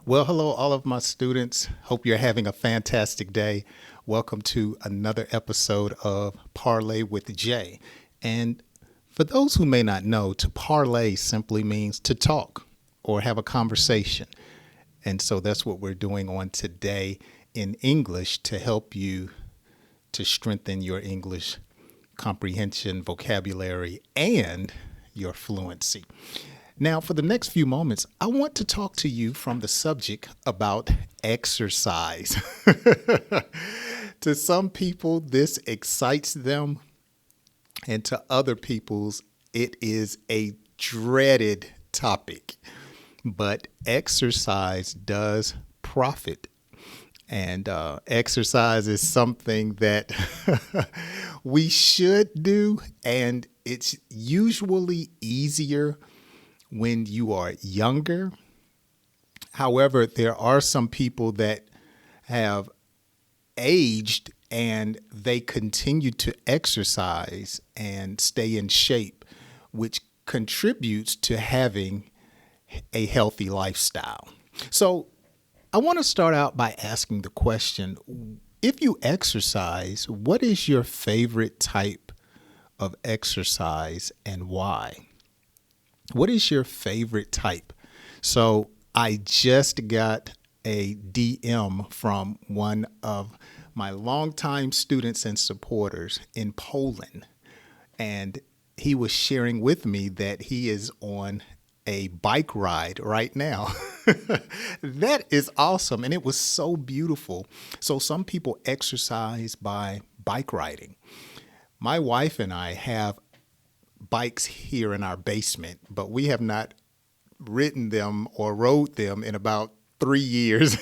Well, hello, all of my students. Hope you're having a fantastic day. Welcome to another episode of Parlay with Jay. And for those who may not know, to parlay simply means to talk or have a conversation. And so that's what we're doing on today in English to help you to strengthen your English comprehension, vocabulary, and your fluency. Now, for the next few moments, I want to talk to you from the subject about exercise. To some people, this excites them, and to other people's, it is a dreaded topic. But exercise does profit. And exercise is something that we should do, and it's usually easier when you are younger. However, there are some people that have aged and they continue to exercise and stay in shape, which contributes to having a healthy lifestyle. So I want to start out by asking the question, if you exercise, what is your favorite type of exercise and why? What is your favorite type? So I just got a DM from one of my longtime students and supporters in Poland. And he was sharing with me that he is on a bike ride right now. That is awesome. And it was so beautiful. So some people exercise by bike riding. My wife and I have bikes here in our basement, but we have not ridden them or rode them in about 3 years.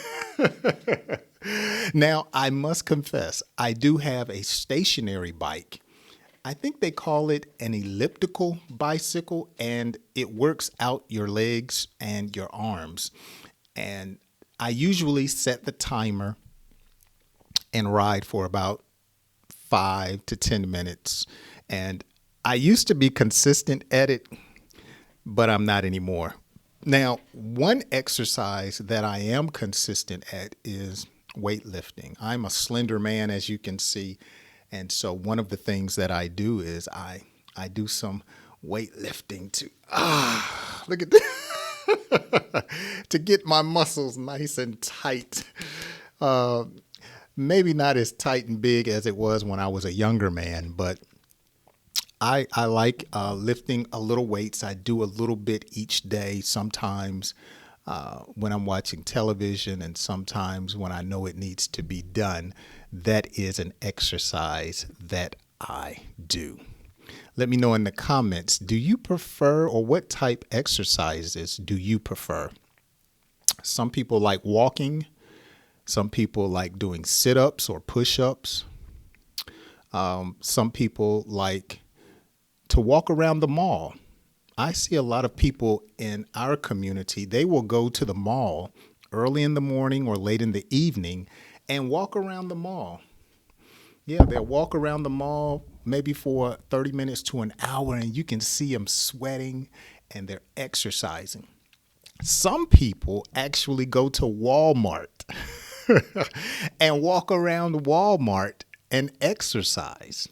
Now, I must confess, I do have a stationary bike. I think they call it an elliptical bicycle, and it works out your legs and your arms. And I usually set the timer and ride for about 5 to 10 minutes. And I used to be consistent at it, but I'm not anymore. Now, one exercise that I am consistent at is weightlifting. I'm a slender man, as you can see. And so one of the things that I do is I do some weightlifting to, look at this, to get my muscles nice and tight. Maybe not as tight and big as it was when I was a younger man, but I like lifting a little weights. I do a little bit each day, sometimes when I'm watching television and sometimes when I know it needs to be done. That is an exercise that I do. Let me know in the comments, do you prefer, or what type exercises do you prefer? Some people like walking. Some people like doing sit-ups or push-ups. Some people like to walk around the mall. I see a lot of people in our community, they will go to the mall early in the morning or late in the evening and walk around the mall. Yeah, they'll walk around the mall maybe for 30 minutes to an hour, and you can see them sweating and they're exercising. Some people actually go to Walmart and walk around Walmart and exercise.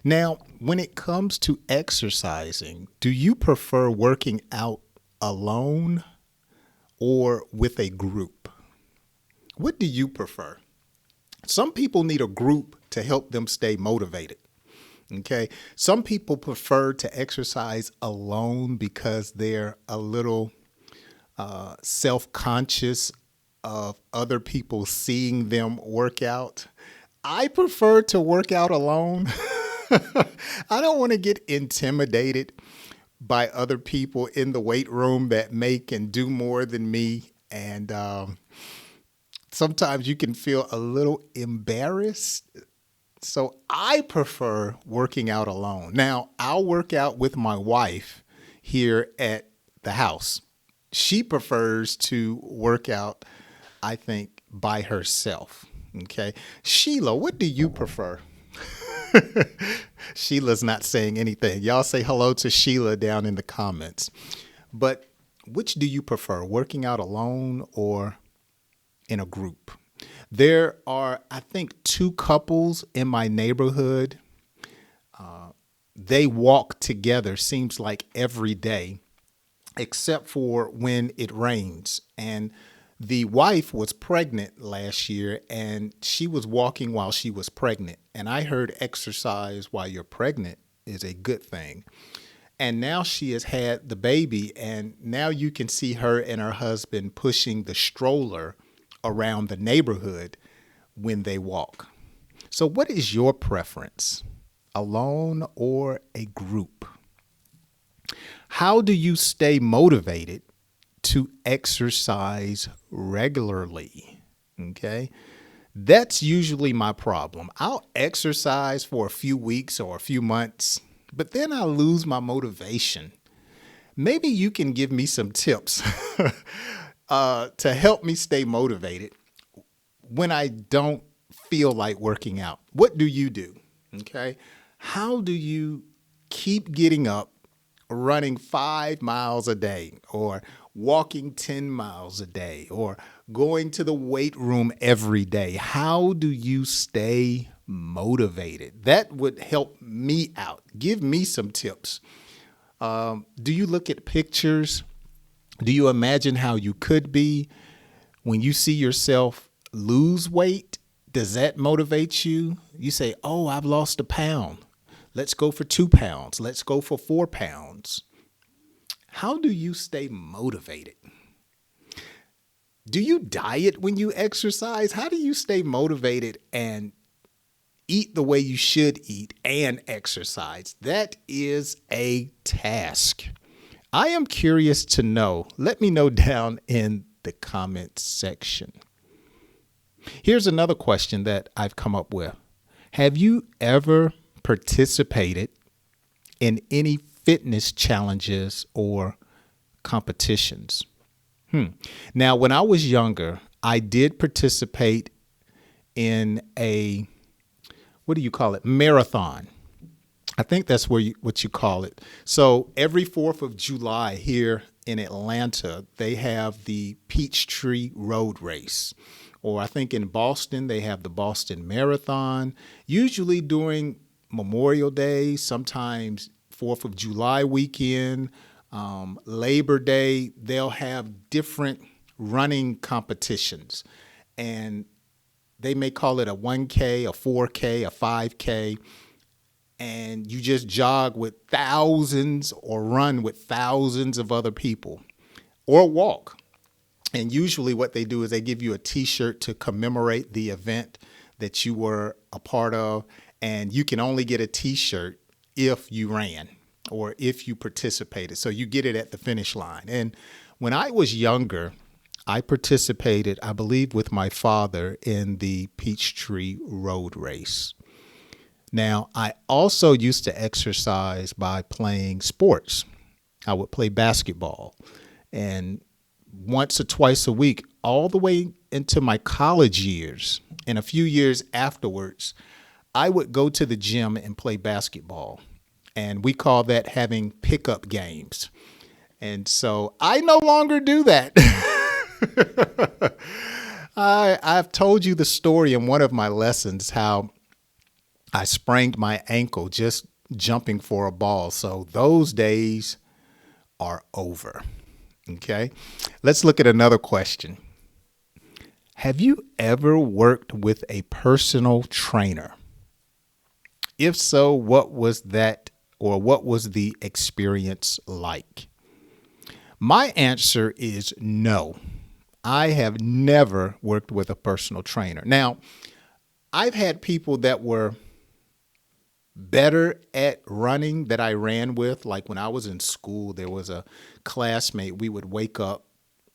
Now, when it comes to exercising, do you prefer working out alone or with a group? What do you prefer? Some people need a group to help them stay motivated. Okay. Some people prefer to exercise alone because they're a little self-conscious of other people seeing them work out. I prefer to work out alone. I don't want to get intimidated by other people in the weight room that make and do more than me. And sometimes you can feel a little embarrassed. So I prefer working out alone. Now, I'll work out with my wife here at the house. She prefers to work out, I think, by herself. Okay. Sheila, what do you prefer? Sheila's not saying anything. Y'all say hello to Sheila down in the comments. But which do you prefer, working out alone or in a group? There are, I think, two couples in my neighborhood. They walk together, seems like every day, except for when it rains. And the wife was pregnant last year and she was walking while she was pregnant. And I heard exercise while you're pregnant is a good thing. And now she has had the baby, and now you can see her and her husband pushing the stroller around the neighborhood when they walk. So, what is your preference, alone or a group? How do you stay motivated to exercise regularly? Okay. That's usually my problem. I'll exercise for a few weeks or a few months, but then I lose my motivation. Maybe you can give me some tips to help me stay motivated when I don't feel like working out. What do you do? Okay. How do you keep getting up, running 5 miles a day, or walking 10 miles a day, or going to the weight room every day? How do you stay motivated? That would help me out. Give me some tips. Do you look at pictures? Do you imagine how you could be when you see yourself lose weight? Does that motivate you? You say, oh, I've lost a pound. Let's go for 2 pounds. Let's go for 4 pounds. How do you stay motivated? Do you diet when you exercise? How do you stay motivated and eat the way you should eat and exercise? That is a task. I am curious to know. Let me know down in the comments section. Here's another question that I've come up with. Have you ever participated in any fitness challenges or competitions? Now, when I was younger, I did participate in a, what do you call it? Marathon. I think that's what you call it. So every 4th of July here in Atlanta, they have the Peachtree Road Race. Or I think in Boston, they have the Boston Marathon. Usually during Memorial Day, sometimes 4th of July weekend, Labor Day, they'll have different running competitions. And they may call it a 1K, a 4K, a 5K. And you just jog with thousands or run with thousands of other people or walk. And usually what they do is they give you a T-shirt to commemorate the event that you were a part of. And you can only get a T-shirt if you ran or if you participated. So you get it at the finish line. And when I was younger, I participated, I believe, with my father in the Peachtree Road Race. Now, I also used to exercise by playing sports. I would play basketball. And once or twice a week, all the way into my college years and a few years afterwards, I would go to the gym and play basketball. And we call that having pickup games. And so I no longer do that. I've told you the story in one of my lessons how I sprained my ankle just jumping for a ball. So those days are over. Okay, let's look at another question. Have you ever worked with a personal trainer? If so, what was that, or what was the experience like? My answer is no. I have never worked with a personal trainer. Now, I've had people that were better at running that I ran with. Like when I was in school, there was a classmate. We would wake up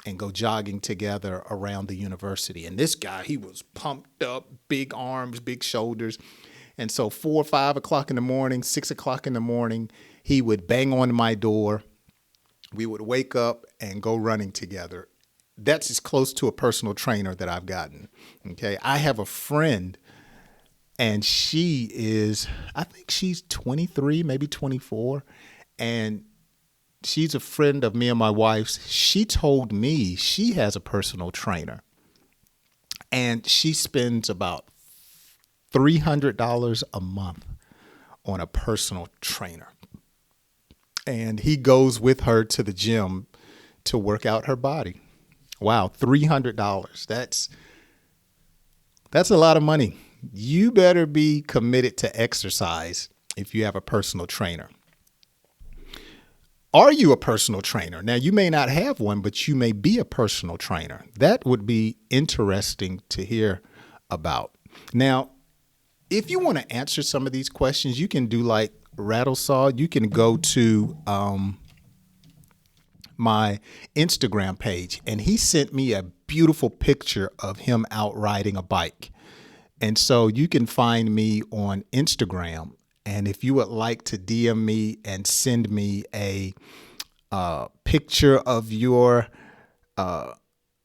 and go jogging together around the university. And this guy, he was pumped up, big arms, big shoulders. And so 4 or 5 o'clock in the morning, 6 o'clock in the morning, he would bang on my door. We would wake up and go running together. That's as close to a personal trainer that I've gotten. Okay. I have a friend, and she is, I think she's 23, maybe 24. And she's a friend of me and my wife's. She told me she has a personal trainer and she spends about $300 a month on a personal trainer. And he goes with her to the gym to work out her body. Wow, $300. That's a lot of money. You better be committed to exercise if you have a personal trainer. Are you a personal trainer? Now, you may not have one, but you may be a personal trainer. That would be interesting to hear about. Now, if you want to answer some of these questions, you can do like Rattlesaw. You can go to my Instagram page, and he sent me a beautiful picture of him out riding a bike. And so you can find me on Instagram. And if you would like to DM me and send me a picture of your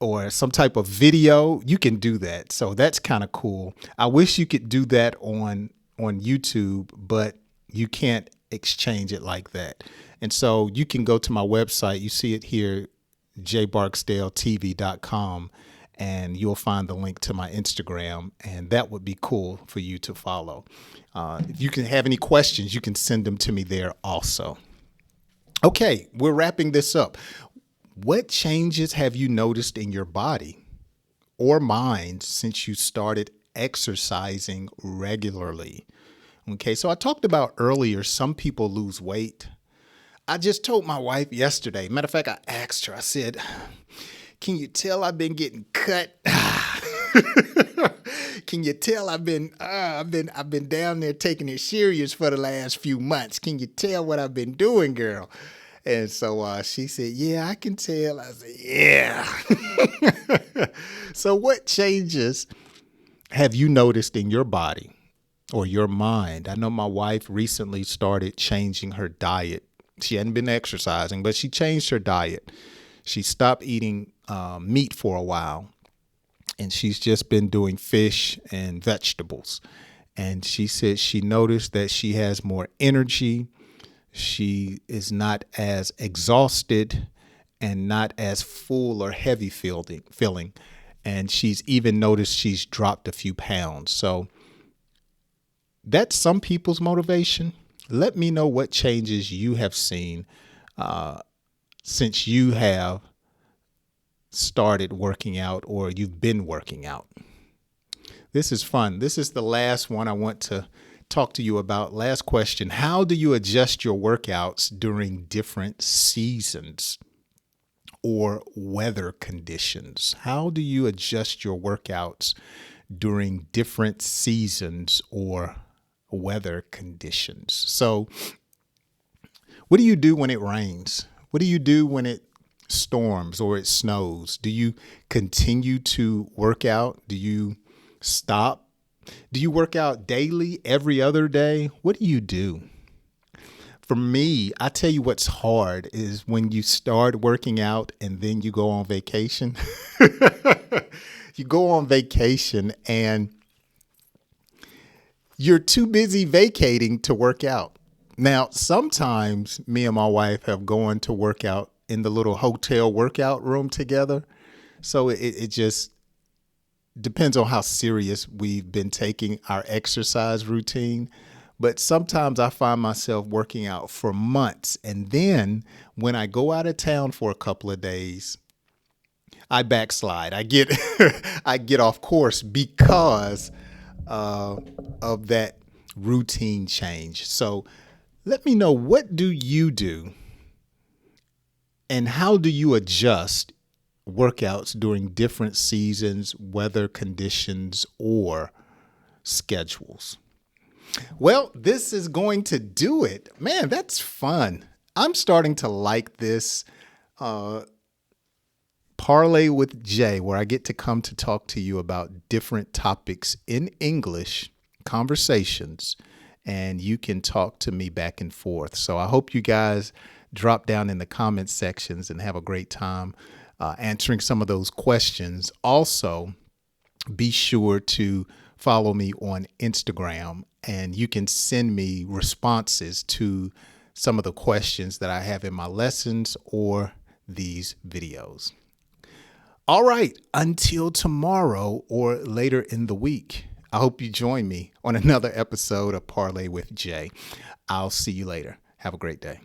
or some type of video, you can do that. So that's kind of cool. I wish you could do that on YouTube, but you can't exchange it like that. And so you can go to my website. You see it here, jbarksdaletv.com, and you'll find the link to my Instagram, and that would be cool for you to follow. If you can have any questions, you can send them to me there also. Okay, we're wrapping this up. What changes have you noticed in your body or mind since you started exercising regularly? Okay, so I talked about earlier, some people lose weight. I just told my wife yesterday, matter of fact, I asked her, I said, can you tell I've been getting cut? Can you tell I've been down there taking it serious for the last few months? Can you tell what I've been doing, girl? And so she said, yeah, I can tell. I said, yeah. So what changes have you noticed in your body or your mind? I know my wife recently started changing her diet. She hadn't been exercising, but she changed her diet. She stopped eating meat for a while, and she's just been doing fish and vegetables. And she said she noticed that she has more energy. She is not as exhausted and not as full or heavy feeling. And she's even noticed she's dropped a few pounds. So that's some people's motivation. Let me know what changes you have seen since you have started working out or you've been working out. This is fun. This is the last one I want to talk to you about. Last question. How do you adjust your workouts during different seasons or weather conditions? How do you adjust your workouts during different seasons or weather conditions? So what do you do when it rains? What do you do when it storms or it snows? Do you continue to work out? Do you stop? Do you work out daily, every other day? What do you do? For me, I tell you what's hard is when you start working out and then you go on vacation. You go on vacation and you're too busy vacating to work out. Now, sometimes me and my wife have gone to work out in the little hotel workout room together. So it just depends on how serious we've been taking our exercise routine. But sometimes I find myself working out for months. And then when I go out of town for a couple of days, I backslide. I get I get off course because of that routine change. So let me know, what do you do and how do you adjust workouts during different seasons, weather conditions, or schedules? Well, this is going to do it. Man, that's fun. I'm starting to like this Parlay with Jay, where I get to come to talk to you about different topics in English, conversations, and you can talk to me back and forth. So I hope you guys drop down in the comment sections and have a great time answering some of those questions. Also, be sure to follow me on Instagram, and you can send me responses to some of the questions that I have in my lessons or these videos. All right, until tomorrow or later in the week, I hope you join me on another episode of Parlay with Jay. I'll see you later. Have a great day.